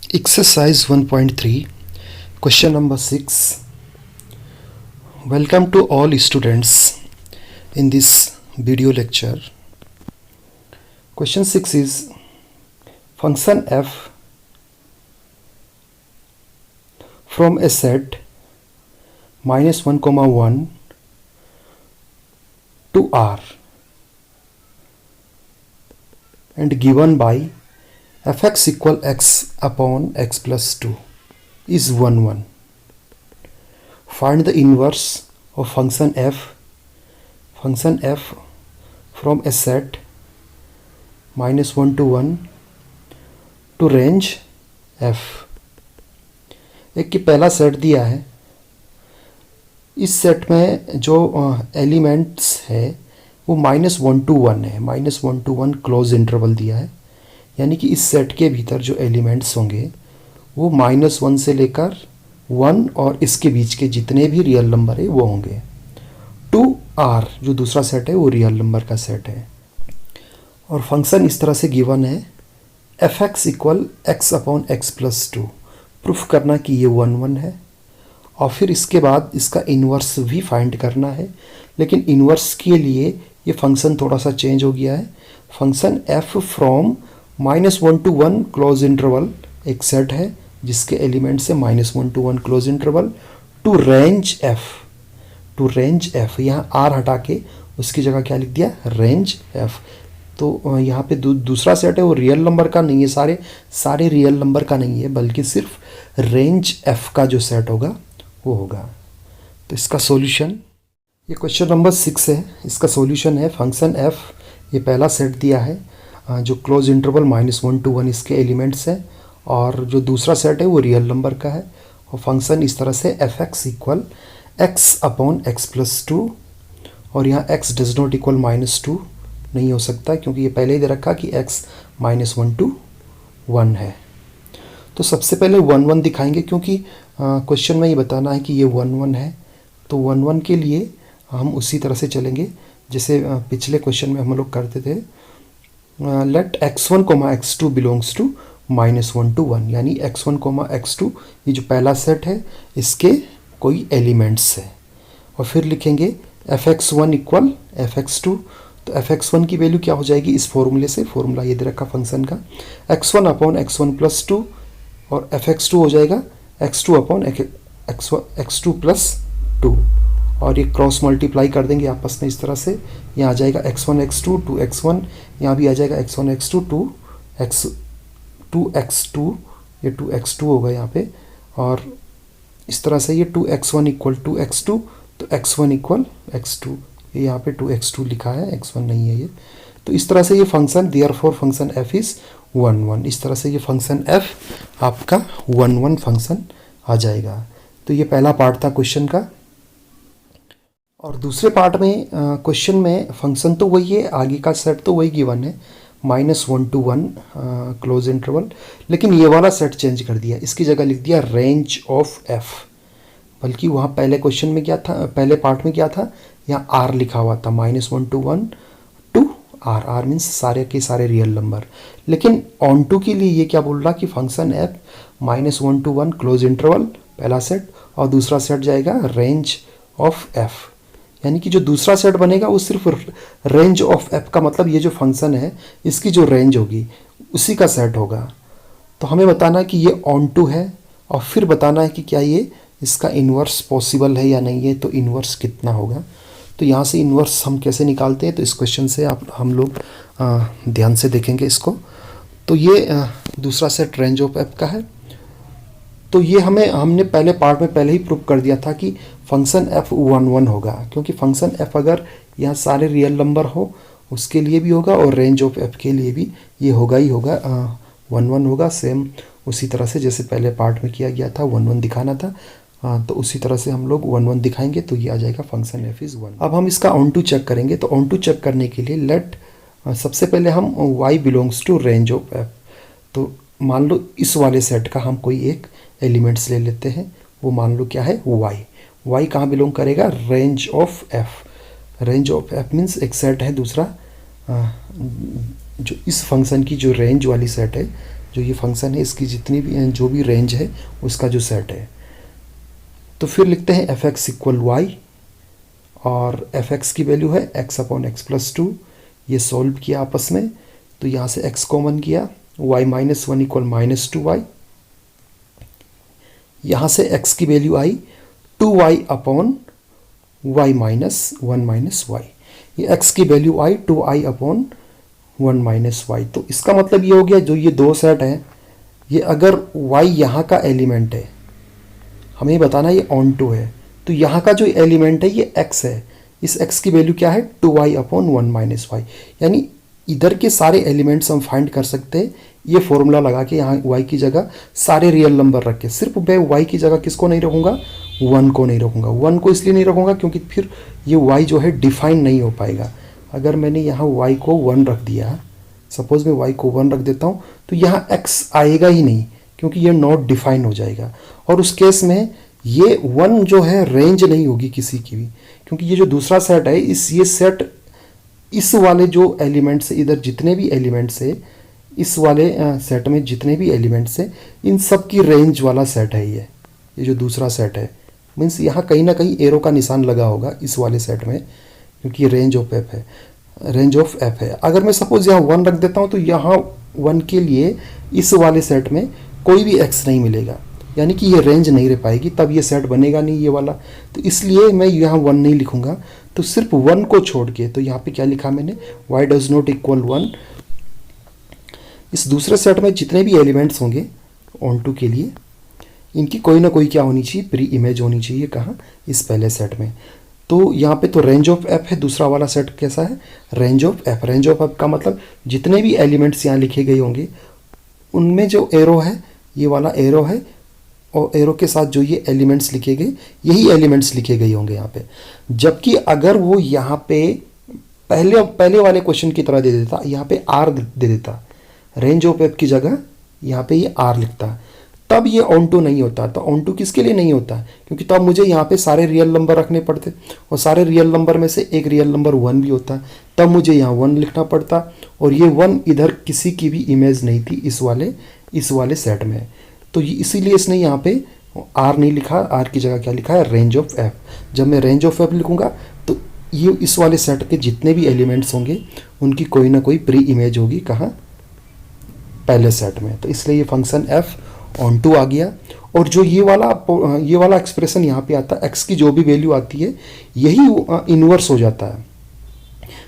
Exercise 1.3, question number 6. Welcome to all students in this video lecture. Question 6 is function f from a set -1, 1 to R and given by fx equal x upon x plus 2 is 1, 1. Find the inverse of function f from a set -1 to 1 to range f. एक की पहला set दिया है, इस set में जो elements है वो -1 to 1 है, -1 to 1 क्लोज इंटरवल दिया है, यानी कि इस सेट के भीतर जो एलिमेंट्स होंगे वो -1 से लेकर 1 और इसके बीच के जितने भी रियल नंबर है वो होंगे। 2R जो दूसरा सेट है वो रियल नंबर का सेट है और फंक्शन इस तरह से गिवन है fx equal x upon x plus 2। Proof करना कि ये 1, 1 है और फिर इसके बाद इसका इन्वर्स भी फाइंड करना है, लेकिन इन्वर्स के लिए ये फंक्शन थोड़ा सा चेंज हो गया है। Function f from -1 to 1 close interval एक सेट है जिसके एलिमेंट्स है -1 to 1 close interval to range f। यहाँ r हटा के उसकी जगह क्या लिख दिया, रेंज f। तो यहाँ पे दूसरा सेट है वो रियल नंबर का नहीं है, सारे रियल नंबर का नहीं है, बल्कि सिर्फ रेंज f का जो सेट होगा वो होगा। तो इसका सॉल्यूशन, ये क्वेश्चन नंबर 6 है, इसका सॉल्यूशन है फंक्शन f, ये पहला सेट दिया है जो क्लोज इंटरवल -1 to 1 इसके एलिमेंट्स हैं और जो दूसरा सेट है वो रियल नंबर का है और फंक्शन इस तरह से fx equal x upon x plus 2 और यहाँ x डज नॉट इक्वल -2 नहीं हो सकता क्योंकि ये पहले ही दे रखा कि x -1 to 1 है। तो सबसे पहले 1, 1 दिखाएंगे क्योंकि क्वेश्चन में ये बताना है कि ये 1, 1 है। तो 1, 1 के लिए हम उसी तरह से चलेंगे जैसे पिछले क्वेश्चन में हम लोग करते थे। Late x1, x2 belongs to -1 to 1, यानी x1, x2 ये जो पहला सेट है इसके कोई एलिमेंट्स है और फिर लिखेंगे fx1 इक्वल fx2। तो fx1 की वैल्यू क्या हो जाएगी इस फॉर्मूले से, फॉर्मूला ये दे रखा फंक्शन का x1 अपॉन x1 प्लस 2 और fx2 हो जाएगा x2 अपॉन x2 प्लस 2 और ये क्रॉस मल्टीप्लाई कर देंगे आपस में इस तरह से। यहाँ आ जाएगा x1 x2 2x1, यहाँ भी आ जाएगा x1 x2 2x2, ये 2x2 होगा यहाँ पे और इस तरह से ये 2x1 इक्वल 2x2, तो x1 इक्वल x2, ये यहाँ पे 2x2 लिखा है, x1 नहीं है ये। तो इस तरह से ये function, therefore function f is 1, 1, इस तरह से ये फंक्शन f आपका 1, 1 फंक्शन आ जाएगा। तो ये पहला पार्ट था क्वेश्चन का। और दूसरे पार्ट में क्वेश्चन में फंक्शन तो वही है, आगे का सेट तो वही गिवन है -1 to 1 क्लोज इंटरवल, लेकिन ये वाला सेट चेंज कर दिया, इसकी जगह लिख दिया रेंज ऑफ f। बल्कि वहाँ पहले क्वेश्चन में क्या था, पहले पार्ट में क्या था, यहाँ r लिखा हुआ था -1 to 1 टू r मीन्स सारे के सारे रियल नंबर। लेकिन ऑन टू के लिए ये क्या बोल रहा कि function f -1 to 1 close interval पहला सेट और दूसरा सेट जाएगा रेंज ऑफ f, यानी कि जो दूसरा सेट बनेगा वो सिर्फ रेंज ऑफ f का मतलब ये जो फंक्शन है इसकी जो रेंज होगी उसी का सेट होगा। तो हमें बताना है कि ये ऑन टू है और फिर बताना है कि क्या ये इसका इन्वर्स पॉसिबल है या नहीं है, तो इन्वर्स कितना होगा। तो यहाँ से इन्वर्स हम कैसे निकालते हैं, तो इस क्वेश्चन से हम लोग ध्यान से देखेंगे इसको। तो ये दूसरा सेट रेंज ऑफ f का है। तो ये हमने पहले पार्ट में पहले ही प्रूव कर दिया था कि फंक्शन f 1, 1 होगा, क्योंकि फंक्शन f अगर यहाँ सारे रियल नंबर हो उसके लिए भी होगा और रेंज ऑफ f के लिए भी ये होगा ही होगा, 1, 1 होगा। सेम उसी तरह से जैसे पहले पार्ट में किया गया था 1, 1 दिखाना था, तो उसी तरह से हम लोग 1, 1 दिखाएंगे तो ये आ जाएगा फंक्शन f इज़ 1। अब हम इसका ऑन टू चेक करेंगे। तो ऑन टू चेक करने के लिए लेट सबसे पहले हम y belongs to range of f। तो मान लो इस वाले सेट का हम कोई एक एलिमेंट्स ले लेते हैं, वो मान लो क्या है y कहाँ बिलोंग करेगा, range of f। Range of f means एक सेट है दूसरा जो इस फंक्शन की जो रेंज वाली सेट है, जो ये फंक्शन है इसकी जितनी भी जो भी रेंज है उसका जो सेट है। तो फिर लिखते हैं एफ एक्स इक्वल वाई, और एफ एक्स की वैल्यू है x upon x plus two. ये सॉल्व किया आपस में, तो यहाँ से एक्स कॉमन किया, y minus one equal minus two y. यहाँ से एक्स की वैल्यू आई two y upon y minus one minus y. ये एक्स की वैल्यू आई two y upon one minus y. तो इसका मतलब ये हो गया जो ये दो सेट हैं, ये अगर y यहाँ का एलिमेंट है, हमें बताना ये ऑन टू है, तो यहाँ का जो एलिमेंट है ये x है। इस x की वैल्यू क्या है two y upon one minus y. यानी इधर के सारे एलिमेंट्स हम फाइंड कर सकते हैं ये फॉर्मूला लगा के। यहाँ y की जगह सारे रियल नंबर रख के, सिर्फ मैं y की जगह किसको नहीं रखूँगा, 1 को नहीं रखूँगा। 1 को इसलिए नहीं रखूँगा क्योंकि फिर ये y जो है डिफाइन नहीं हो पाएगा। अगर मैंने यहाँ y को 1 रख दिया, सपोज मैं y को 1 रख देता हूँ, तो यहाँ x आएगा ही नहीं क्योंकि ये नॉट डिफाइन हो जाएगा। और उस केस में ये 1 जो है रेंज नहीं होगी किसी की भी, क्योंकि ये जो दूसरा सेट है ये सेट इस वाले जो एलिमेंट्स है, इधर जितने भी एलिमेंट्स है इस वाले सेट में जितने भी एलिमेंट्स है इन सब की रेंज वाला सेट है ये जो दूसरा सेट है। मीन्स यहाँ कहीं ना कहीं एरो का निशान लगा होगा इस वाले सेट में, क्योंकि ये रेंज ऑफ एफ है, रेंज ऑफ एफ है। अगर मैं सपोज यहाँ 1 रख देता हूँ तो यहाँ 1 के लिए इस वाले सेट में कोई भी x नहीं मिलेगा, यानी कि ये रेंज नहीं रह पाएगी, तब ये सेट बनेगा नहीं ये वाला। तो इसलिए मैं यहाँ 1 नहीं लिखूँगा, तो सिर्फ 1 को छोड़ के, तो यहाँ पे क्या लिखा मैंने, y डज नॉट इक्वल 1। इस दूसरे सेट में जितने भी एलिमेंट्स होंगे ऑन टू के लिए, इनकी कोई ना कोई क्या होनी चाहिए, प्री इमेज होनी चाहिए। कहाँ, इस पहले सेट में। तो यहाँ पे तो रेंज ऑफ एफ है, दूसरा वाला सेट कैसा है, range of F. Range of F का मतलब जितने भी एलिमेंट्स यहाँ लिखे गए होंगे उनमें जो एरो है ये वाला एरो है, और एरो के साथ जो ये एलिमेंट्स लिखे गए यही एलिमेंट्स लिखे गए होंगे यहाँ पे। जबकि अगर वो यहाँ पे पहले वाले क्वेश्चन की तरह दे देता, यहाँ पे आर दे देता, रेंज ऑफ एफ की जगह यहाँ पे ये आर लिखता, तब ये ऑन टू नहीं होता। तो ऑन टू किसके लिए नहीं होता, क्योंकि तब मुझे यहाँ पे सारे रियल नंबर रखने पड़ते, और सारे रियल नंबर में से एक रियल नंबर 1 भी होता, तब मुझे यहाँ 1 लिखना पड़ता, और ये 1 इधर किसी की भी इमेज नहीं थी इस वाले सेट में। तो इसीलिए इसने यहाँ पे आर नहीं लिखा, आर की जगह क्या लिखा है, रेंज ऑफ एफ। जब मैं रेंज ऑफ एफ लिखूँगा तो ये इस वाले सेट के जितने भी एलिमेंट्स होंगे उनकी कोई ना कोई प्री इमेज होगी, कहाँ, पहले सेट में। तो इसलिए ये फंक्शन एफ ऑन टू आ गया। और जो ये वाला एक्सप्रेशन यहाँ पे आता है, एक्स की जो भी वैल्यू आती है यही इन्वर्स हो जाता है।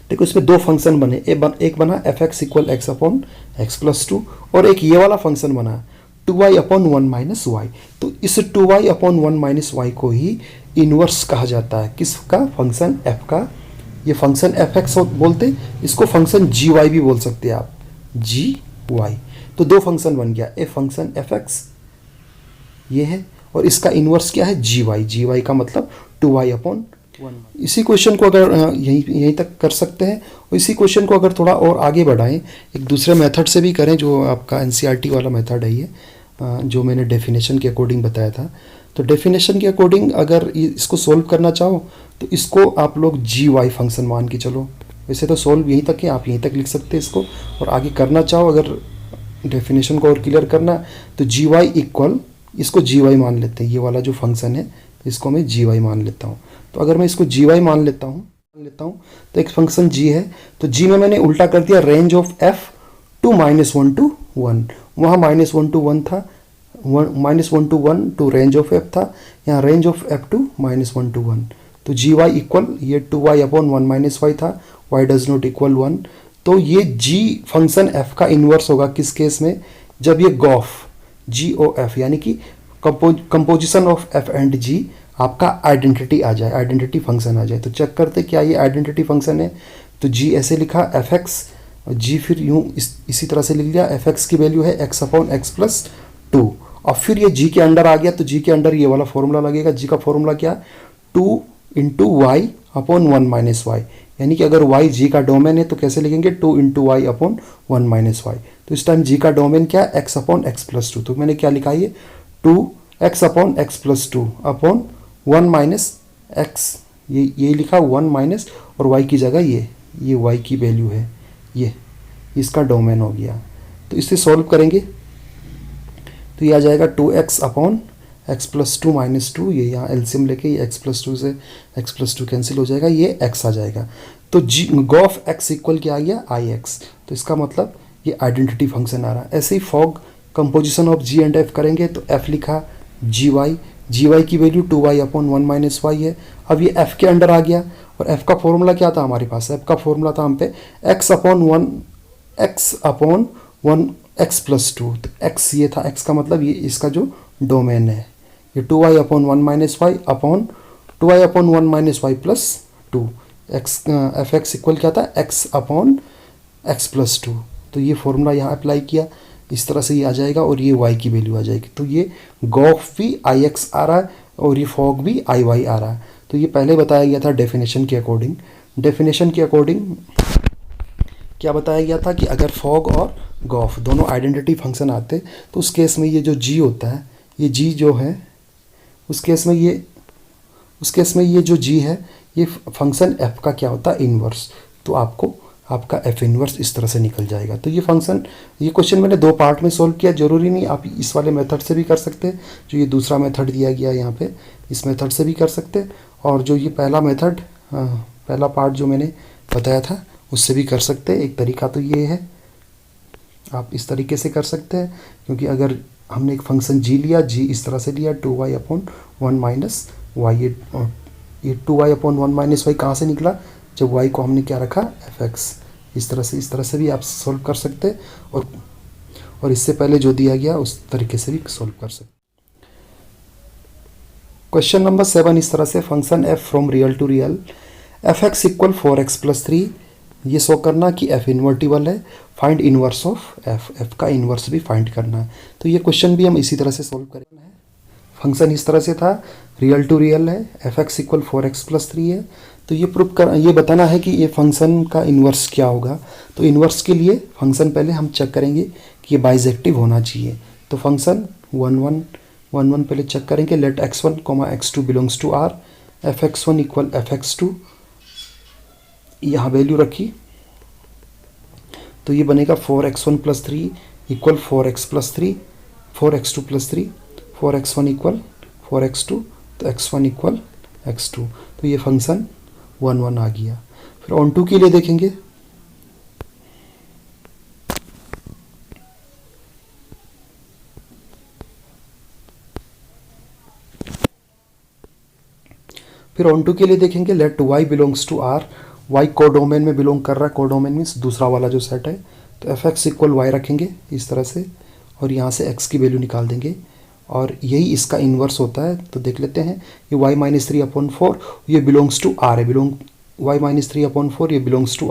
देखो इसमें दो फंक्शन बने, एक बना F x equal x upon x plus to, और एक ये वाला फंक्शन बना 2y अपॉन 1 माइनस वाई। तो इस 2y अपॉन 1 माइनस वाई को ही इन्वर्स कहा जाता है, किसका, फंक्शन एफ का। ये फंक्शन एफ एक्स बोलते, इसको फंक्शन जी वाई भी बोल सकते हैं आप, जी वाई। तो दो फंक्शन बन गया, ए फंक्शन एफ एक्स ये है, और इसका इन्वर्स क्या है, जी वाई का मतलब 2y अपॉन 1। इसी क्वेश्चन को अगर यहीं तक कर सकते हैं, और इसी क्वेश्चन को अगर थोड़ा और आगे बढ़ाएं, एक दूसरे मेथड से भी करें, जो आपका एनसीईआरटी वाला मेथड है ये, जो मैंने डेफिनेशन के अकॉर्डिंग बताया था। तो डेफिनेशन के अकॉर्डिंग अगर इसको सोल्व करना चाहो तो इसको आप लोग जी वाई फंक्शन मान के चलो। वैसे तो सोल्व यहीं तक है, आप यहीं तक लिख सकते हैं इसको, और आगे करना चाहो अगर डेफिनेशन को और क्लियर करना तो जी वाई इक्वल, इसको जी वाई मान लेते हैं, ये वाला जो फंक्शन है इसको मैं जी वाई मान लेता हूँ। तो अगर मैं इसको जी वाई मान लेता हूँ तो एक फंक्शन जी है, तो जी में मैंने उल्टा कर दिया, range of f to -1 to 1। वहाँ -1 to 1 था, -1 to 1 to range of f था, यहाँ range of f to -1 to 1। तो जी वाई इक्वल ये 2y अपॉन 1 माइनस वाई था, y डज नॉट इक्वल 1। तो ये जी फंक्शन एफ का इन्वर्स होगा किस केस में, जब ये गॉफ जी ओ एफ यानी कि कंपोजिशन ऑफ एफ एंड जी आपका आइडेंटिटी आ जाए, आइडेंटिटी फंक्शन आ जाए। तो चेक करते क्या ये आइडेंटिटी फंक्शन है। तो जी ऐसे लिखा एफ एक्स, जी फिर यूँ इसी तरह से लिख लिया, एफ एक्स की वैल्यू है एक्स अपॉन एक्स प्लस 2। और फिर ये जी के अंडर आ गया, तो जी के अंडर ये वाला फॉर्मूला लगेगा। जी का फॉर्मूला क्या, 2 into y upon 1 minus y, यानी कि अगर y जी का डोमेन है तो कैसे लिखेंगे, 2 into y upon 1 minus y. तो इस टाइम जी का डोमेन क्या है, x अपॉन एक्स प्लस 2। तो मैंने क्या लिखा है, 2x upon x plus 2 upon 1 minus x, ये लिखा 1 माइनस, और y की जगह ये y की वैल्यू है, ये इसका डोमेन हो गया। तो इसे सॉल्व करेंगे तो ये आ जाएगा 2x upon x plus to minus two, ये यहाँ एलसीएम लेके ये x प्लस टू से x प्लस टू कैंसिल हो जाएगा, ये x आ जाएगा। तो जी गॉफ x इक्वल क्या आ गया ix, तो इसका मतलब ये आइडेंटिटी फंक्शन आ रहा है। ऐसे ही fog composition of g and f करेंगे तो f लिखा gy की value 2y upon 1 minus Y है। अब ये f के अंडर आ गया और f का फॉर्मूला क्या था हमारे पास, f का फॉर्मूला था हम पे x upon one x plus two, तो x ये था, x का मतलब ये इसका जो डोमेन है, ये 2y upon 1 minus y upon 2y upon 1 minus y plus two, f x equal क्या था x upon x plus two. तो ये फॉर्मूला यहाँ अप्लाई किया, इस तरह से ये आ जाएगा और ये y की वैल्यू आ जाएगी। तो ये गॉफ भी ix आ रहा है और ये फॉग भी iy आ रहा है। तो ये पहले बताया गया था डेफिनेशन के अकॉर्डिंग। डेफिनेशन के अकॉर्डिंग क्या बताया गया था कि अगर फॉग और गॉफ दोनों आइडेंटिटी फंक्शन आते तो उस केस में ये जो g होता है, ये g जो है उस केस में ये जो g है ये फंक्शन f का क्या होता है इन्वर्स। तो आपका f इन्वर्स इस तरह से निकल जाएगा। तो ये फंक्शन, ये क्वेश्चन मैंने दो पार्ट में सॉल्व किया, जरूरी नहीं आप इस वाले मेथड से भी कर सकते हैं, जो ये दूसरा मेथड दिया गया यहाँ पे इस मेथड से भी कर सकते हैं, और जो ये पहला मेथड पहला पार्ट जो मैंने बताया था उससे भी कर सकते हैं। एक तरीका तो ये है, आप इस तरीके से कर सकते हैं, क्योंकि अगर हमने एक फंक्शन g लिया, g इस तरह से लिया 2y अपॉन 1 माइनस वाई, ये 2y अपॉन 1 माइनस वाई कहाँ से निकला, जब y को हमने क्या रखा fx। इस तरह से भी आप सॉल्व कर सकते हैं, और इससे पहले जो दिया गया उस तरीके से भी सॉल्व कर सकते। क्वेश्चन नंबर 7 इस तरह से, function f from real to real fx equal 4x plus 3, ये शो करना कि f इन्वर्टिबल है, फाइंड इनवर्स ऑफ f का इन्वर्स भी फाइंड करना है। तो ये क्वेश्चन भी हम इसी तरह से सॉल्व करेंगे। फंक्शन इस तरह से था, रियल टू रियल है, fx इक्वल 4x प्लस 3 है। तो ये बताना है कि ये फंक्शन का इन्वर्स क्या होगा। तो इन्वर्स के लिए फंक्शन पहले हम चेक करेंगे कि ये बाइजेक्टिव होना चाहिए। तो फंक्शन 1 1 पहले चेक करेंगे, let x1 x2 belongs to r, fx1 equal fx2, यहाँ वैल्यू रखी तो ये बनेगा 4x1 plus 3 equal 4x plus 3, 4x2 plus 3, 4x1 equal 4x2, तो x1 इक्वल x2। तो ये फंक्शन 1 1 आ गया। फिर ऑन टू के लिए देखेंगे, let y belongs to r, y codomain में बिलोंग कर रहा है, कोडोमेन मीन्स दूसरा वाला जो सेट है। तो fx इक्वल y रखेंगे इस तरह से, और यहाँ से x की वैल्यू निकाल देंगे, और यही इसका इन्वर्स होता है। तो देख लेते हैं, ये y माइनस 3 अपॉन 4 ये बिलोंग्स टू r है, y माइनस 3 अपॉन 4 ये बिलोंग्स टू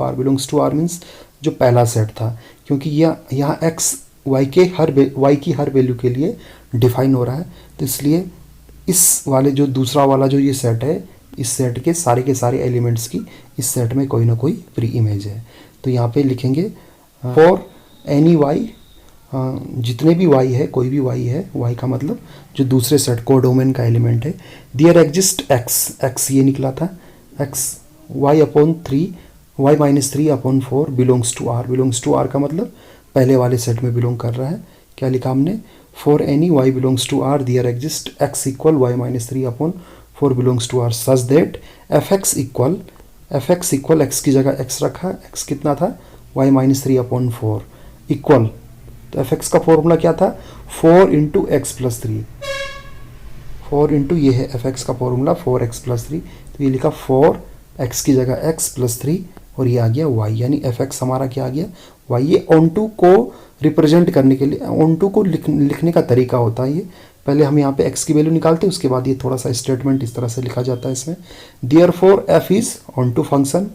r मीन्स जो पहला सेट था, क्योंकि यहाँ x y की हर वैल्यू के लिए डिफाइन हो रहा है। तो इसलिए इस वाले जो दूसरा वाला जो ये सेट है, इस सेट के सारे एलिमेंट्स की इस सेट में कोई ना कोई प्री इमेज है। तो यहाँ पे लिखेंगे फॉर एनी y, जितने भी y है, कोई भी y है, y का मतलब जो दूसरे सेट कोडोमेन का एलिमेंट है, देयर एग्जिस्ट x ये निकला था, x y upon 3, y minus 3 upon 4 belongs to r का मतलब पहले वाले सेट में बिलोंग कर रहा है। क्या लिखा हमने, for any y belongs to r there exist x equal y minus 3 upon 4 belongs to r such that fx equal x की जगह x रखा, x कितना था y माइनस 3 अपॉन 4 इक्वल, तो fx का फॉर्मूला क्या था 4 इंटू एक्स प्लस 3, 4 इंटू ये है fx का फॉर्मूला 4x प्लस 3, तो ये लिखा 4x की जगह x प्लस 3 और ये आ गया y, यानी fx हमारा क्या आ गया y। ये ऑन टू को रिप्रेजेंट करने के लिए, ऑन टू को लिखने का तरीका होता है। ये पहले हम यहाँ पे x की वैल्यू निकालते हैं, उसके बाद ये थोड़ा सा स्टेटमेंट इस तरह से लिखा जाता है इसमें, therefore f is onto function,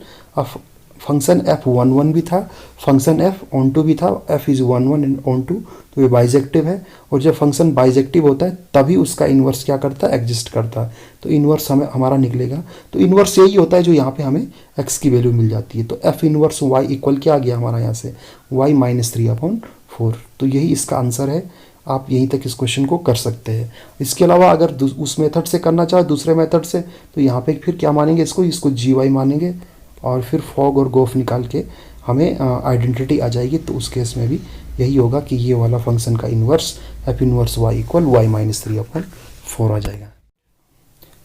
function f 1 1 भी था, फंक्शन f ऑन टू भी था, f इज 1 1 एंड ऑन टू, तो ये बाइजेक्टिव है। और जब फंक्शन बाइजेक्टिव होता है तभी उसका इन्वर्स क्या करता है, एग्जिस्ट करता है। तो इन्वर्स हमारा निकलेगा, तो इन्वर्स यही होता है जो यहाँ पे हमें x की वैल्यू मिल जाती है। तो f इन्वर्स y इक्वल क्या आ गया हमारा यहाँ से, y माइनस 3 अपॉन 4। तो यही इसका आंसर है। आप यहीं तक इस क्वेश्चन को कर सकते हैं। इसके अलावा अगर उस मेथड से करना चाहे, दूसरे मेथड से, तो यहाँ पे फिर क्या मानेंगे, इसको GY मानेंगे, और फिर फॉग और गोफ निकाल के हमें आइडेंटिटी आ जाएगी। तो उस केस में भी यही होगा कि ये वाला फंक्शन का inverse f inverse y equal y minus 3/4 आ जाएगा।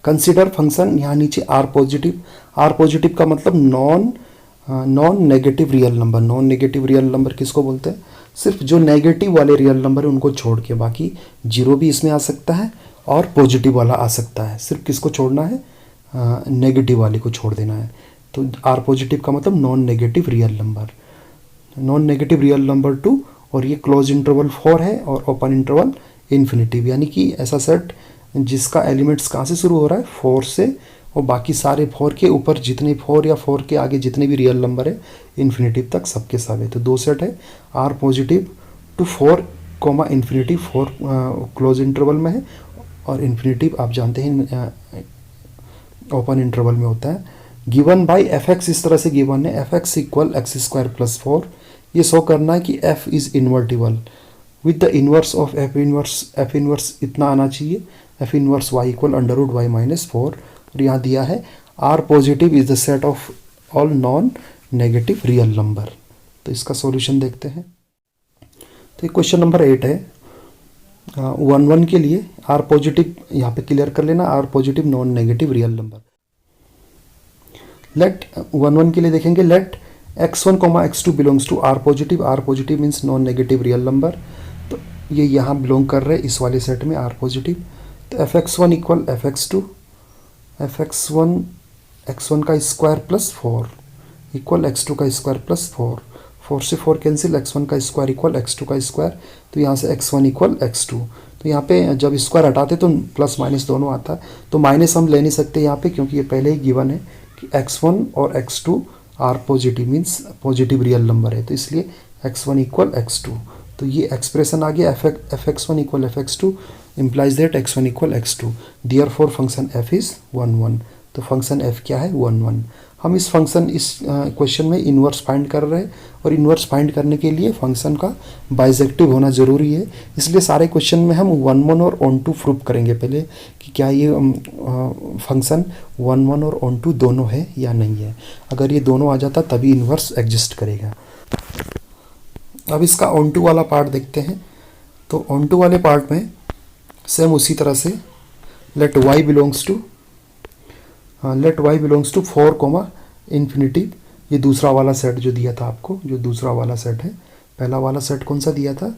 कंसिडर फंक्शन, यहाँ नीचे आर पॉजिटिव, आर पॉजिटिव का मतलब non negative real number. Non negative real number किसको बोलते हैं? सिर्फ जो नेगेटिव वाले रियल नंबर है उनको छोड़ के, बाकी जीरो भी इसमें आ सकता है और पॉजिटिव वाला आ सकता है। सिर्फ किसको छोड़ना है? नेगेटिव वाले को छोड़ देना है। तो आर पॉजिटिव का मतलब non negative real number, non negative real number 2, और ये क्लोज इंटरवल 4 है और ओपन इंटरवल इन्फिनिटिव, यानी कि ऐसा सेट जिसका एलिमेंट्स कहाँ से शुरू हो रहा है? 4 से, और बाकी सारे 4 के ऊपर जितने 4 या 4 के आगे जितने भी रियल नंबर है इन्फिनिटिव तक सबके सब है। तो दो सेट है, R positive to 4 infinitive 4 close interval में है, और इन्फिनिटिव आप जानते हैं ओपन इंटरवल में होता है। गिवन बाय एफ एक्स, इस तरह से गिवन है f x equal x square plus 4। ये शो करना है कि f is invertible with the inverse of f inverse इतना आना चाहिए, f inverse y equal under root Y minus 4। और यहाँ दिया है R positive is the set of all non negative real number. तो इसका सॉल्यूशन देखते हैं। तो क्वेश्चन नंबर 8 है 1 के लिए आर पॉजिटिव, यहाँ पे क्लियर कर लेना, R positive non negative real number. Let 1 के लिए देखेंगे, let x1, x2 belongs to R positive means non negative real number. तो ये यहाँ बिलोंग कर रहे हैं इस वाले सेट में आर पॉजिटिव। तो fx1 इक्वल fx2, x1 का स्क्वायर प्लस 4 इक्वल x2 का स्क्वायर प्लस 4 से 4 कैंसिल, x1 का स्क्वायर इक्वल x2 का स्क्वायर। तो यहाँ से x1 इक्वल x2। तो यहाँ पे जब स्क्वायर हटाते तो प्लस माइनस दोनों आता है, तो माइनस हम ले नहीं सकते यहाँ पे क्योंकि ये पहले ही गिवन है कि x1 और x2 R positive means positive real number है, तो इसलिए x1 इक्वल x2। तो ये एक्सप्रेशन आ गया fx1 equal fx2 implies that x1 equal x2। Therefore function f is 1 तो फंक्शन f क्या है? 1 हम इस क्वेश्चन में इन्वर्स फाइंड कर रहे हैं, और इन्वर्स फाइंड करने के लिए फंक्शन का बाइजेक्टिव होना ज़रूरी है। इसलिए सारे क्वेश्चन में हम 1 और ऑन टू प्रूव करेंगे पहले कि क्या ये फंक्शन 1 और ऑन टू दोनों है या नहीं है। अगर ये दोनों आ जाता तभी इन्वर्स एग्जिस्ट करेगा। अब इसका ऑन टू वाला पार्ट देखते हैं। तो ऑन टू वाले पार्ट में सेम उसी तरह से let y belongs to 4 infinitive, ये दूसरा वाला सेट जो दिया था आपको, जो दूसरा वाला सेट है। पहला वाला सेट कौन सा दिया था?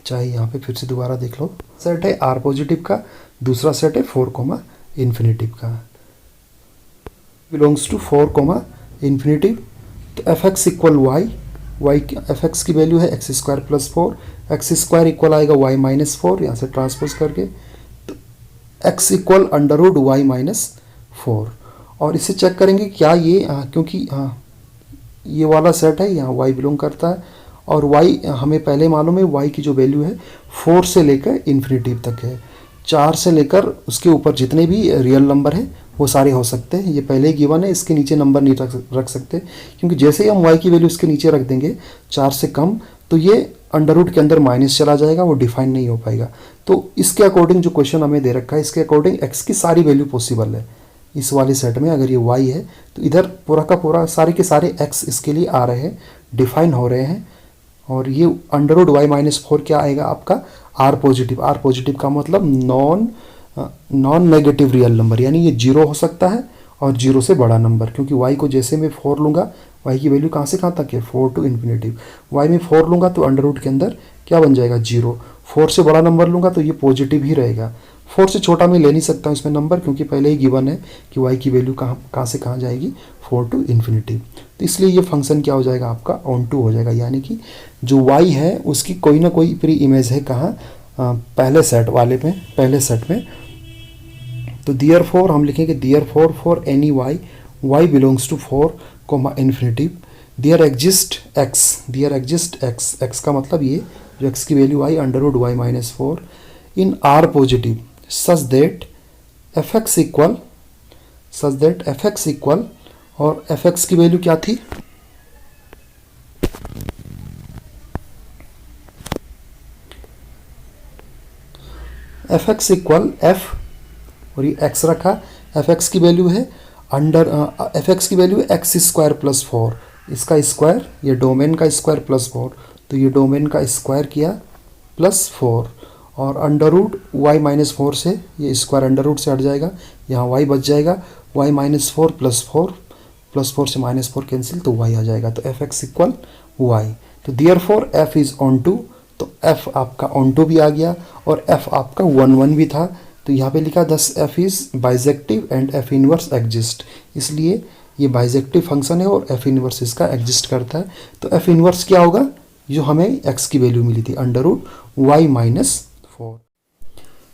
चाहे यहाँ पे फिर से दोबारा देख लो। सेट है आर पॉजिटिव का, दूसरा सेट है 4 इन्फिनिटिव का। Belongs to 4 infinitive. तो F x equal Y F x की वैल्यू है X square plus 4, X square equal आएगा वाई माइनस 4, यहाँ से ट्रांसपोज करके। तो X equal under root Y minus 4। और इसे चेक करेंगे क्या ये क्योंकि ये वाला सेट है, यहाँ y बिलोंग करता है, और y हमें पहले मालूम है y की जो वैल्यू है 4 से लेकर इन्फिनिटिव तक है। 4 से लेकर उसके ऊपर जितने भी रियल नंबर है वो सारे हो सकते हैं। ये पहले ही गिवन है, इसके नीचे नंबर नहीं रख सकते, क्योंकि जैसे ही हम y की वैल्यू इसके नीचे रख देंगे 4 से कम, तो ये अंडर रूट के अंदर माइनस चला जाएगा, वो डिफाइन नहीं हो पाएगा। तो इसके अकॉर्डिंग जो क्वेश्चन हमें दे रखा है, इसके अकॉर्डिंग x की सारी वैल्यू पॉसिबल है। इस वाले सेट में अगर ये y है तो इधर पूरा का पूरा सारे के सारे x इसके लिए आ रहे हैं, डिफाइन हो रहे हैं। और ये अंडर रूट वाई माइनस 4 क्या आएगा आपका? आर पॉजिटिव का मतलब नॉन नेगेटिव रियल नंबर, यानी ये 0 हो सकता है और 0 से बड़ा नंबर, क्योंकि y को जैसे मैं 4 लूँगा, y की वैल्यू कहाँ से कहाँ तक है? 4 टू इन्फिनिटिव। y में 4 लूँगा तो अंडर रूट के अंदर क्या बन जाएगा? 0। 4 से बड़ा नंबर लूँगा तो ये पॉजिटिव ही रहेगा। 4 से छोटा मैं ले नहीं सकता हूँ इसमें नंबर, क्योंकि पहले ही गिवन है कि y की वैल्यू कहाँ से कहाँ जाएगी? 4 टू इन्फिनिटिव। तो इसलिए ये फंक्शन क्या हो जाएगा आपका? ऑन टू हो जाएगा, यानी कि जो y है उसकी कोई ना कोई प्री इमेज है कहाँ? पहले सेट में। तो देयरफॉर हम लिखेंगे therefore for any y belongs to 4 infinitive there exist x का मतलब ये जो x की वैल्यू आई under root Y minus 4 in R positive such that f x equal और एफ एक्स की वैल्यू क्या थी? एफ एक्स इक्वल एफ, और ये x रखा, एफ एक्स की वैल्यू है एफ एक्स की वैल्यू है एक्स स्क्वायर प्लस 4, इसका स्क्वायर, ये डोमेन का स्क्वायर प्लस 4, तो ये डोमेन का स्क्वायर किया प्लस 4 और अंडर रूट वाई माइनस 4 से ये स्क्वायर अंडर रूट से हट जाएगा, यहाँ वाई बच जाएगा, वाई माइनस 4 प्लस 4 से माइनस 4 कैंसिल तो वाई आ जाएगा, तो एफ एक्स इक्वल वाई। तो therefore F is onto, तो एफ आपका ऑन टू भी आ गया और एफ आपका 1 1 भी था, तो यहाँ पे लिखा दस F is bijective and F inverse exist, इसलिए ये बाइजेक्टिव फंक्शन है और एफ इनवर्स इसका एग्जिस्ट करता है। तो एफ इनवर्स क्या होगा, जो हमें एक्स की वैल्यू मिली थी अंडर रूट वाई माइनस 4।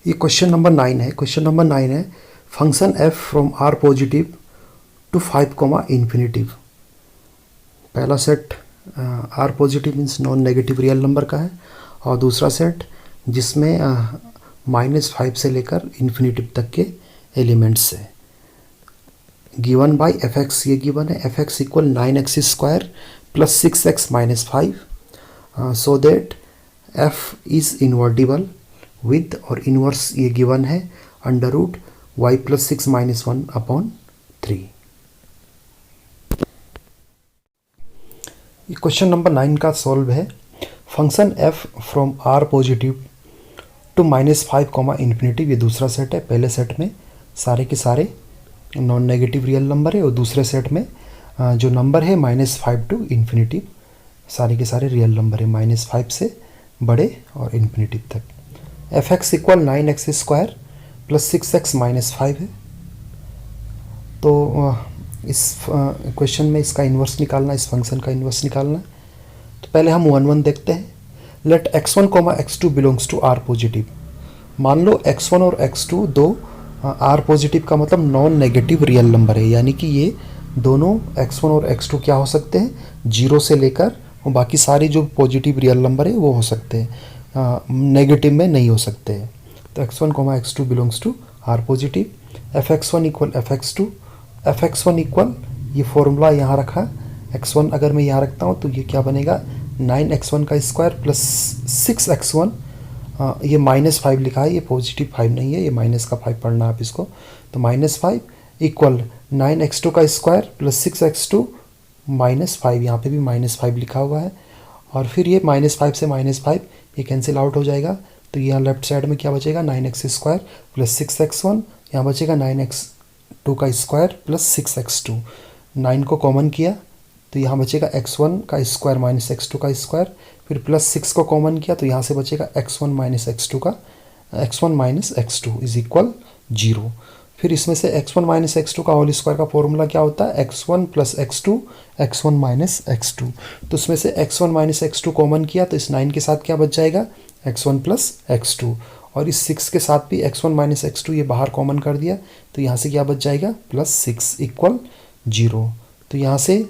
ये क्वेश्चन नंबर 9 है। क्वेश्चन नंबर 9 है function F from R positive to 5 infinitive. पहला set R positive means non negative real number का है और दूसरा सेट जिसमें -5 से लेकर इन्फिनिटिव तक के एलिमेंट्स है। गिवन बाय एफ एक्स, ये गिवन है f x equal 9x square plus 6x minus 5 so that f is invertible with, और इनवर्स ये गिवन है under root y plus 6 minus 1 upon 3। ये क्वेश्चन नंबर 9 का सॉल्व है। Function F from R positive to -5 infinitive, ये दूसरा set है। पहले सेट में सारे के सारे नॉन नेगेटिव रियल नंबर है और दूसरे सेट में जो नंबर है -5 टू इन्फिनिटिव, सारे के सारे रियल नंबर है -5 से बड़े और इन्फिनिटिव तक। F x equal 9x square plus 6x minus 5 है। तो इस क्वेश्चन में इसका इन्वर्स निकालना, इस फंक्शन का इन्वर्स निकालना। तो पहले हम 1 1 देखते हैं। Let x1, x2 belongs to R positive. मान लो x1 और x2 दो आर पॉजिटिव का मतलब नॉन नेगेटिव रियल नंबर है, यानी कि ये दोनों x1 और x2 क्या हो सकते हैं, 0 से लेकर और बाकी सारे जो पॉजिटिव रियल नंबर है वो हो सकते हैं, नेगेटिव में नहीं हो सकते हैं। तो x1, x2 belongs to R positive. F x one equal f x two, f x one equal ये फॉर्मूला यहाँ रखा, x1 अगर मैं यहाँ रखता हूँ तो ये क्या बनेगा 9x1 का स्क्वायर प्लस 6x1, ये -5 लिखा है, ये पॉजिटिव 5 नहीं है, ये माइनस का 5 पढ़ना आप इसको। तो -5 इक्वल 9x2 का स्क्वायर प्लस 6x2 -5, यहाँ पे भी -5 लिखा हुआ है। और फिर ये -5 से -5 ये कैंसिल आउट हो जाएगा, तो यहाँ लेफ्ट साइड में क्या बचेगा 9x स्क्वायर प्लस 6x1, यहाँ बचेगा 9x2 का स्क्वायर प्लस 6x2। 9 को कॉमन किया तो यहाँ बचेगा x1 का स्क्वायर माइनस x2 का स्क्वायर, फिर प्लस 6 को कॉमन किया तो यहाँ से बचेगा x1 माइनस x2 का, x1 minus x2 is equal 0। फिर इसमें से x1 माइनस x2 का होल स्क्वायर का फॉर्मूला क्या होता है, x1 plus x2, x1 minus x2। तो उसमें से x1 माइनस x2 कॉमन किया तो इस 9 के साथ क्या बच जाएगा x1 प्लस x2, और इस 6 के साथ भी x1 माइनस x2 ये बाहर कॉमन कर दिया तो यहाँ से क्या बच जाएगा +6 इक्वल 0। तो यहाँ से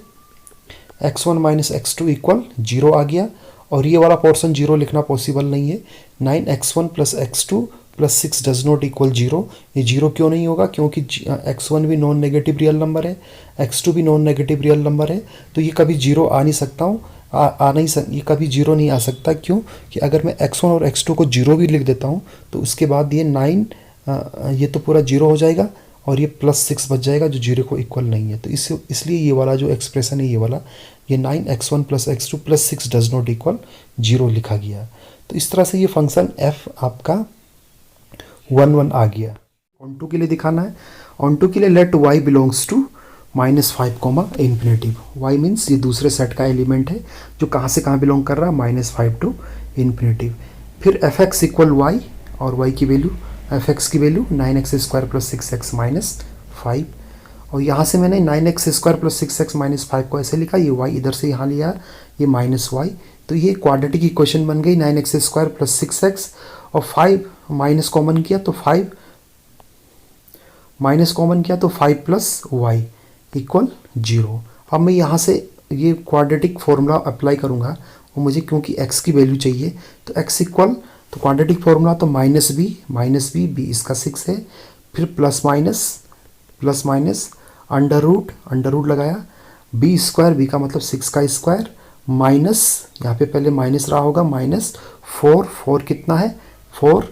x1 माइनस x2 इक्वल 0 आ गया, और ये वाला पोर्शन 0 लिखना पॉसिबल नहीं है। 9x1 plus x2 plus 6 does not equal 0। ये 0 क्यों नहीं होगा, क्योंकि x1 भी नॉन नेगेटिव रियल नंबर है, x2 भी नॉन नेगेटिव रियल नंबर है, तो ये कभी 0 आ नहीं सकता हूँ, ये कभी 0 नहीं आ सकता। क्यों कि अगर मैं x1 और x2 को 0 भी लिख देता हूँ तो उसके बाद ये 9 ये तो पूरा 0 हो जाएगा और ये +6 बच जाएगा जो 0 को इक्वल नहीं है। तो इसलिए ये वाला जो एक्सप्रेशन है ये वाला, ये 9x1 plus x2 plus 6 does not equal 0 लिखा गया। तो इस तरह से ये फंक्शन f आपका 1 1 आ गया। ऑन टू के लिए दिखाना है। ऑन टू के लिए let y belongs to -5 infinitive. y means ये दूसरे सेट का एलिमेंट है जो कहाँ से कहाँ बिलोंग कर रहा है, -5 टू इन्फिनिटिव। फिर एफ एक्स इक्वल वाई, और y की वैल्यू एफ एक्स की value 9x square plus 6x minus 5, और यहाँ से मैंने 9x square plus 6x minus 5 को ऐसे लिखा, ये y इधर से यहाँ लिया, ये -y, तो ये क्वाड्रेटिक इक्वेशन बन गई 9x स्क्वायर प्लस 6x, और 5 माइनस कॉमन किया तो 5 माइनस कॉमन किया तो 5 प्लस y इक्वल 0। अब मैं यहाँ से ये क्वाड्रेटिक फॉर्मूला अप्लाई करूँगा, और मुझे क्योंकि x की वैल्यू चाहिए तो x इक्वल, तो क्वाड्रेटिक फॉर्मूला तो -b, b इसका 6 है, फिर प्लस माइनस अंडर रूट लगाया, b स्क्वायर, b का मतलब 6 का स्क्वायर, माइनस यहाँ पे पहले माइनस रहा होगा, -4 कितना है 4,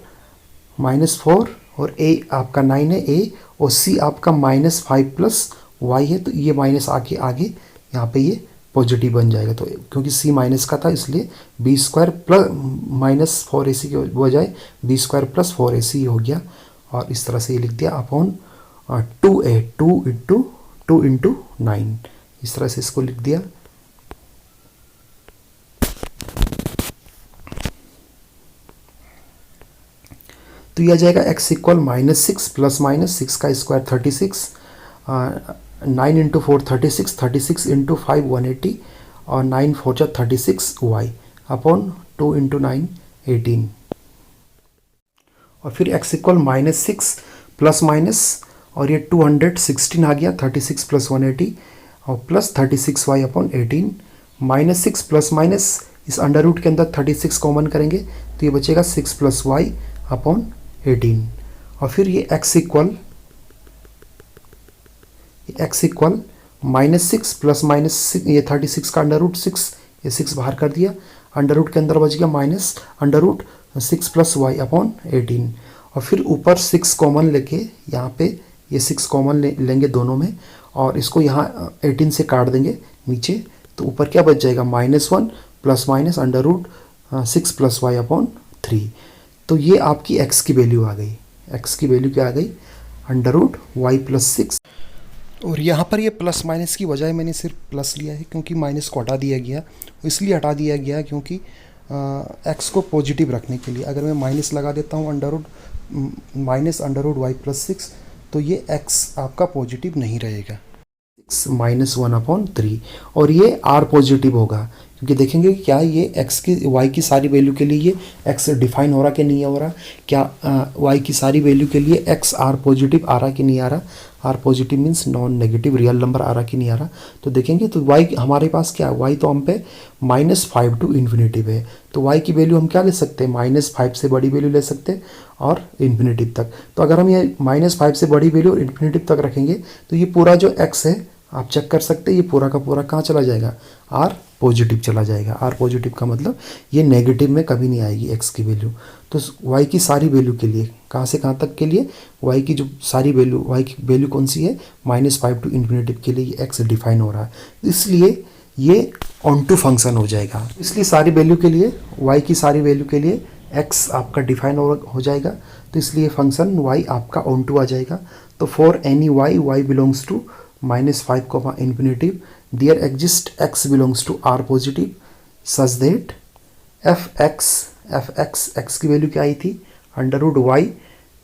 -4, और a आपका 9 है a, और c आपका -5 प्लस y है, तो ये माइनस आगे यहाँ पे ये पॉजिटिव बन जाएगा। तो क्योंकि c माइनस का था इसलिए B square plus minus 4ac के बजाय बी स्क्वायर प्लस 4ac हो गया। और इस तरह से ये लिख दिया अपॉन 2a, 2 इंटू 9, इस तरह से इसको लिख दिया। तो यह आ जाएगा x इक्वल -6 प्लस माइनस 6 का स्क्वायर 36, 9 इंटू 4 36, 36 इंटू 5 180 और 9 4 जा 36y अपॉन 2 इंटू 9 18। और फिर x इक्वल -6 प्लस माइनस और ये 216 आ गया, 36 प्लस 180 और plus 36y upon 18। -6 plus minus इस अंडर रूट के अंदर 36 कॉमन करेंगे तो ये बचेगा 6 प्लस वाई अपॉन 18। और फिर ये x इक्वल -6 प्लस माइनस ये 36 का अंडर रूट 6, ये 6 बाहर कर दिया, अंडर रूट के अंदर बच गया minus under root 6 plus y upon 18। और फिर ऊपर 6 कॉमन लेके यहाँ पे ये 6 कॉमन लेंगे दोनों में और इसको यहाँ 18 से काट देंगे नीचे, तो ऊपर क्या बच जाएगा -1 plus minus under root 6 plus y upon 3। तो ये आपकी x की वैल्यू आ गई, x की वैल्यू क्या आ गई अंडर रूट वाई प्लस 6। और यहाँ पर ये प्लस माइनस की बजाय मैंने सिर्फ प्लस लिया है क्योंकि माइनस को हटा दिया गया, इसलिए हटा दिया गया क्योंकि x को पॉजिटिव रखने के लिए। अगर मैं माइनस लगा देता हूँ under root minus under root y plus 6 तो ये x आपका पॉजिटिव नहीं रहेगा, -1 अपॉन 3। और ये r पॉजिटिव होगा क्योंकि देखेंगे क्या ये x की y की सारी वैल्यू के लिए ये x डिफाइन हो रहा कि नहीं हो रहा, क्या y की सारी वैल्यू के लिए x r पॉजिटिव आ रहा कि नहीं आ रहा। r positive means non negative real number आ रहा कि नहीं आ रहा। तो देखेंगे तो y हमारे पास क्या है, y तो हम पे -5 टू इन्फिनेटिव है, तो y की वैल्यू हम क्या ले सकते हैं, -5 से बड़ी वैल्यू ले सकते हैं और इन्फिनेटिव तक। तो अगर हम ये -5 से बड़ी वैल्यू और इन्फिनेटिव तक रखेंगे तो ये पूरा जो x है आप चेक कर सकते हैं, ये पूरा का पूरा कहाँ चला जाएगा, r पॉजिटिव चला जाएगा। r पॉजिटिव का मतलब ये नेगेटिव में कभी नहीं आएगी x की वैल्यू। तो y की सारी वैल्यू के लिए कहाँ से कहाँ तक के लिए y की जो सारी वैल्यू, y की वैल्यू कौन सी है -5 टू इन्फिनेटिव के लिए ये x डिफाइन हो रहा है, इसलिए ये ऑन टू फंक्शन हो जाएगा। इसलिए सारी वैल्यू के लिए y की सारी वैल्यू के लिए x आपका डिफाइन हो जाएगा, तो इसलिए फंक्शन y आपका ऑन टू आ जाएगा। तो for any y belongs to -5 infinitive there exists x belongs to r positive such that x की वैल्यू क्या आई थी under root y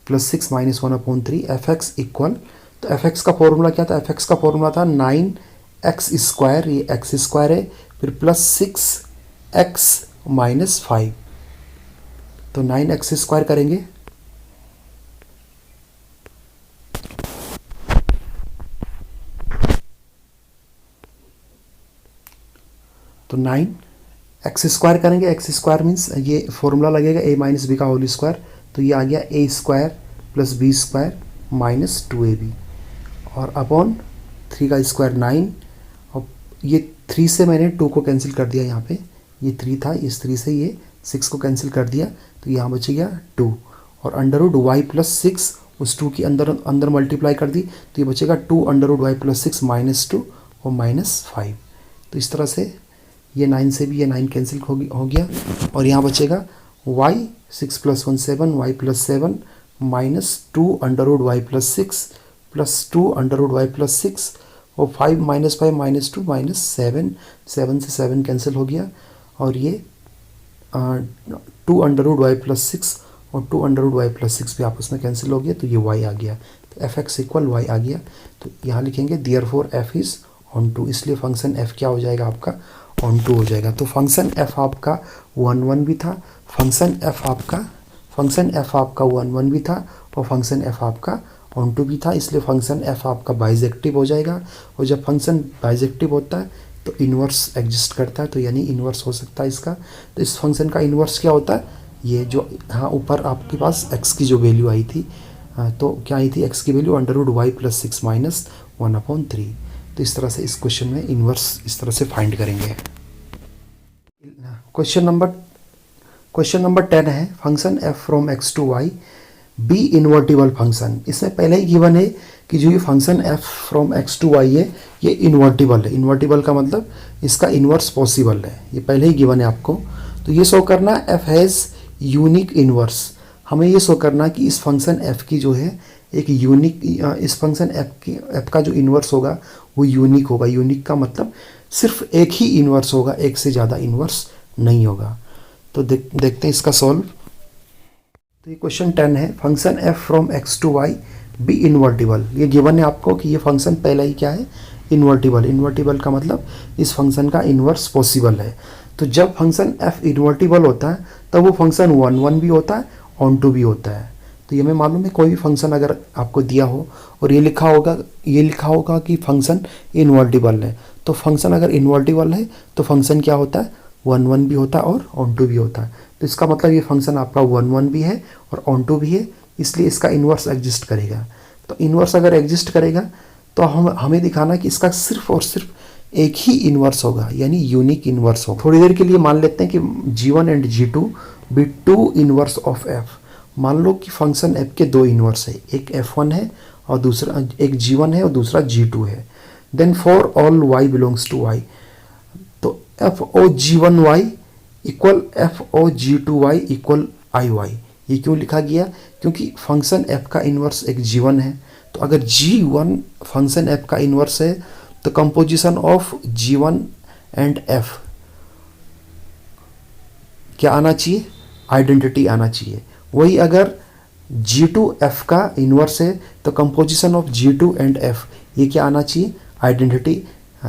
plus 6 -1 upon 3 fx equal, तो fx का फॉर्मूला क्या था, fx का फॉर्मूला था 9x स्क्वायर, ये x स्क्वायर है, फिर प्लस 6x माइनस 5, तो 9x स्क्वायर करेंगे तो 9x स्क्वायर करेंगे, x स्क्वायर मीन्स ये फॉर्मूला लगेगा a माइनस बी का होल स्क्वायर, तो ये आ गया a square plus b square minus 2ab और अपॉन 3 का स्क्वायर 9, और ये 3 से मैंने 2 को कैंसिल कर दिया, यहाँ पे ये 3 था, इस 3 से ये 6 को कैंसिल कर दिया, तो यहाँ बच गया 2 और अंडर रूट वाई प्लस 6 उस 2 की अंदर मल्टीप्लाई कर दी, तो ये बचेगा 2 अंडर रूट वाई प्लस 6 -2 और -5। तो इस तरह से ये 9 से भी ये 9 कैंसिल हो गया और यहाँ बचेगा y 6 + 1 7 y + 7 -2 under root y plus 6 plus 2 under root y plus 6 और 5 -5 -2 -7, 7 से 7 कैंसिल हो गया और ये 2 अंडर रूट वाई प्लस 6 और 2 अंडर रूट वाई प्लस 6 भी आपस में कैंसिल हो गया, तो ये y आ गया, तो fx इक्वल y आ गया। तो यहाँ लिखेंगे therefore f is onto, इसलिए फंक्शन f क्या हो जाएगा आपका ऑन टू हो जाएगा। तो फंक्शन f आपका 1 1 भी था, फंक्शन f आपका 1 1 भी था और फंक्शन f आपका ऑन टू भी था, इसलिए फंक्शन f आपका बाइजेक्टिव हो जाएगा। और जब फंक्शन बाइजेक्टिव होता है तो इन्वर्स एग्जिस्ट करता है, तो यानी इन्वर्स हो सकता है इसका। तो इस फंक्शन का इन्वर्स क्या होता है, ये जो हाँ ऊपर आपके पास x की जो वैल्यू आई थी, तो क्या आई थी x की value under root y plus 6 -1 upon 3। तो इस तरह से इस क्वेश्चन में इन्वर्स इस तरह से फाइंड करेंगे। क्वेश्चन नंबर 10 है, function f from x to y be invertible function. इसमें पहले ही गिवन है कि जो ये function F from x to y है ये इन्वर्टिबल है। इन्वर्टिबल का मतलब इसका इन्वर्स पॉसिबल है, ये पहले ही गिवन है आपको। तो ये शो करना एफ हैज़ यूनिक इन्वर्स। हमें ये शो करना कि इस फंक्शन एफ की जो है एक यूनिक, इस फंक्शन एफ का जो इन्वर्स होगा वो यूनिक होगा। यूनिक का मतलब सिर्फ एक ही इन्वर्स होगा, एक से ज़्यादा इन्वर्स नहीं होगा। तो देखते हैं इसका सॉल्व। तो ये क्वेश्चन 10 है, function F from x to y be invertible. ये गिवन है आपको कि ये फंक्शन पहला ही क्या है, इन्वर्टिबल। इन्वर्टिबल का मतलब इस फंक्शन का इन्वर्स पॉसिबल है। तो जब फंक्शन एफ इन्वर्टिबल होता है तब वो फंक्शन वन भी होता है, ऑन टू भी होता है। तो ये हमें मालूम है, कोई भी फंक्शन अगर आपको दिया हो और ये लिखा होगा कि फंक्शन इन्वर्टिबल है, तो फंक्शन अगर इन्वर्टिबल है तो फंक्शन क्या होता है, वन भी होता है और ऑन टू भी होता है। तो इसका मतलब ये फंक्शन आपका वन भी है और ऑन टू भी है, इसलिए इसका इन्वर्स एग्जिस्ट करेगा। तो इन्वर्स अगर एग्जिस्ट करेगा तो हमें दिखाना कि इसका सिर्फ और सिर्फ एक ही इन्वर्स होगा, यानी यूनिक इन्वर्स होगा। थोड़ी देर के लिए मान लेते हैं कि G1 and G2 be two inverse of f. मान लो कि फंक्शन एफ के दो इन्वर्स है, एक F1 है और दूसरा एक G1 है और दूसरा G2 है। Then for all y belongs to y, तो FOG1y equal FOG2y equal IY। ये क्यों लिखा गया, क्योंकि फंक्शन f का इन्वर्स एक G1 है। तो अगर G1 फंक्शन f का इन्वर्स है तो composition of G1 and f क्या आना चाहिए, आइडेंटिटी आना चाहिए। वही अगर G2 f का इन्वर्स है तो composition of G2 and f ये क्या आना चाहिए, आइडेंटिटी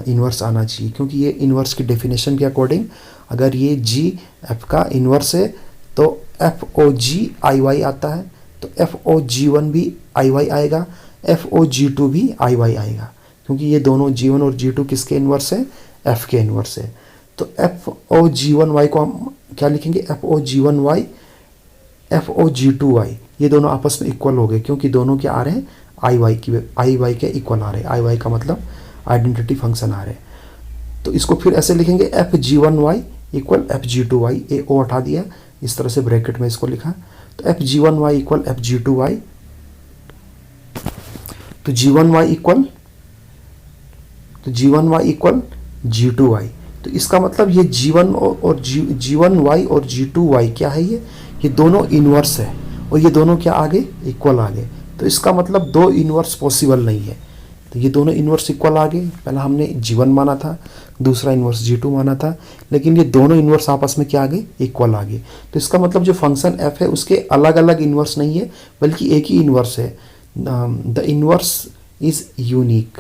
इन्वर्स आना चाहिए। क्योंकि ये इन्वर्स की डेफिनेशन के अकॉर्डिंग अगर ये G f का इन्वर्स है तो FOG आता है, तो FOG1 भी IY आएगा, FOG2 भी IY आएगा, क्योंकि ये दोनों G1 और G2 किसके इन्वर्स है, F के इन्वर्स है। तो FOG1y को हम क्या लिखेंगे, FOG1y FOG2y, ये दोनों आपस में इक्वल हो गए क्योंकि दोनों क्या आ रहे हैं, IY के इक्वल आ रहे हैं। IY का मतलब आइडेंटिटी फंक्शन आ रहे हैं। तो इसको फिर ऐसे लिखेंगे FG1y इक्वल FG2y, ए ओ हटा दिया, इस तरह से ब्रैकेट में इसको लिखा। तो FG1y इक्वल FG2y, तो G1y इक्वल G2y। तो इसका मतलब ये G1y और G2y क्या है, ये दोनों इन्वर्स है और ये दोनों क्या आगे, इक्वल आगे। तो इसका मतलब दो इन्वर्स पॉसिबल नहीं है। तो ये दोनों इन्वर्स इक्वल आ गए। पहला हमने G1 माना था, दूसरा इन्वर्स G2 माना था, लेकिन ये दोनों इन्वर्स आपस में क्या आ गए, इक्वल आ गए। तो इसका मतलब जो फंक्शन f है उसके अलग अलग इन्वर्स नहीं है, बल्कि एक ही इन्वर्स है। The inverse is unique.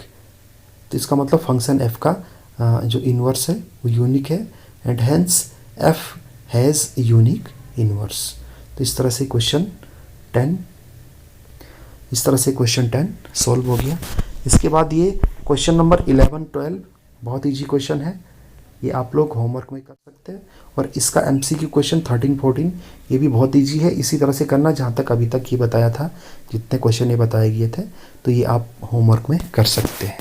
तो इसका मतलब फंक्शन f का जो इन्वर्स है वो यूनिक है, and hence f has unique inverse. तो इस तरह से क्वेश्चन 10 सॉल्व हो गया। इसके बाद ये क्वेश्चन नंबर 11-12 बहुत इजी क्वेश्चन है, ये आप लोग होमवर्क में कर सकते हैं। और इसका MCQ क्वेश्चन 13-14 ये भी बहुत इजी है। इसी तरह से करना जहाँ तक अभी तक ये बताया था, जितने क्वेश्चन ये बताए गए थे, तो ये आप होमवर्क में कर सकते हैं।